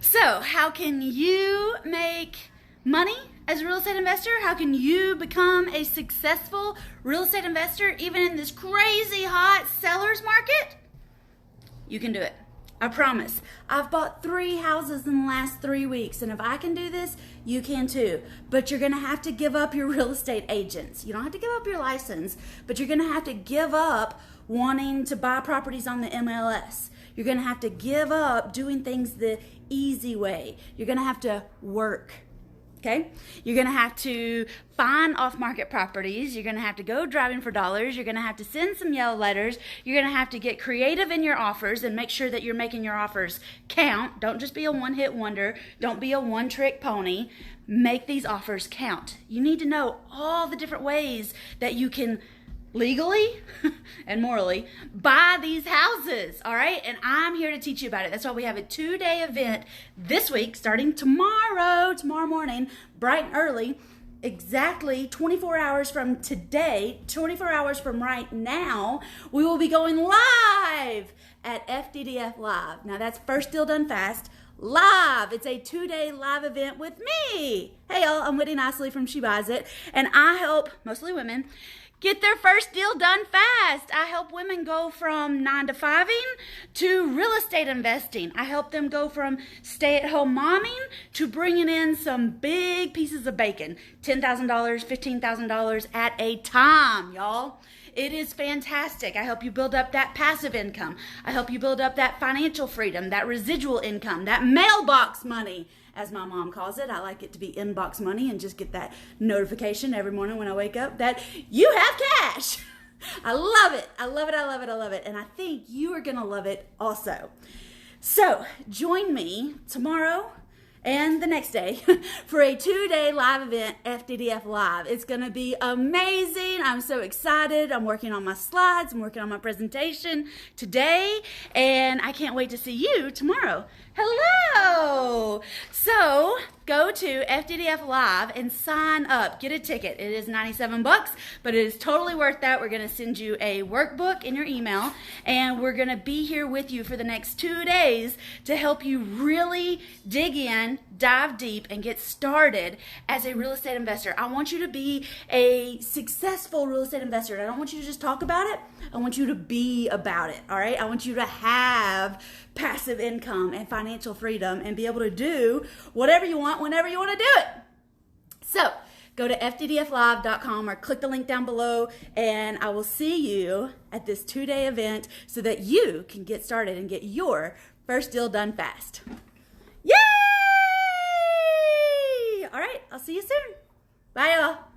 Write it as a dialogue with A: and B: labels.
A: So, how can you make money as a real estate investor? How can you become a successful real estate investor even in this crazy hot seller's market? You can do it. I promise. I've bought 3 houses in the last 3 weeks, and if I can do this, you can too. But you're going to have to give up your real estate agents. You don't have to give up your license, but you're going to have to give up wanting to buy properties on the MLS. You're going to have to give up doing things the easy way. You're going to have to work. Okay? You're going to have to find off-market properties. You're going to have to go driving for dollars. You're going to have to send some yellow letters. You're going to have to get creative in your offers and make sure that you're making your offers count. Don't just be a one-hit wonder. Don't be a one-trick pony. Make these offers count. You need to know all the different ways that you can legally and morally buy these houses, all right? And I'm here to teach you about it. That's why we have a 2-day event this week, starting tomorrow morning, bright and early, exactly 24 hours from today, 24 hours from right now, we will be going live at Fddf Live. Now that's First Deal Done Fast live. It's a 2-day live event with me. Hey y'all, I'm Whitney Nicely from She Buys It, and I help mostly women get their first deal done fast. I help women go from 9 to 5ing to real estate investing. I help them go from stay-at-home momming to bringing in some big pieces of bacon. $10,000, $15,000 at a time, y'all. It is fantastic. I help you build up that passive income. I help you build up that financial freedom, that residual income, that mailbox money, as my mom calls it. I like it to be inbox money and just get that notification every morning when I wake up that you have cash. I love it. I love it. I love it. I love it. And I think you are going to love it also. So join me tomorrow and the next day for a 2-day live event, Fddf Live. It's going to be amazing. I'm so excited. I'm working on my slides. I'm working on my presentation today, and I can't wait to see you tomorrow. Hello! So go to Fddf Live and sign up. Get a ticket. It is $97, but it is totally worth that. We're going to send you a workbook in your email, and we're going to be here with you for the next 2 days to help you really dig in, dive deep, and get started as a real estate investor. I want you to be a successful real estate investor. I don't want you to just talk about it. I want you to be about it, all right? I want you to have passive income and financial freedom and be able to do whatever you want whenever you want to do it. So go to fddflive.com or click the link down below, and I will see you at this 2-day event so that you can get started and get your first deal done fast. Yay! All right, I'll see you soon. Bye, y'all.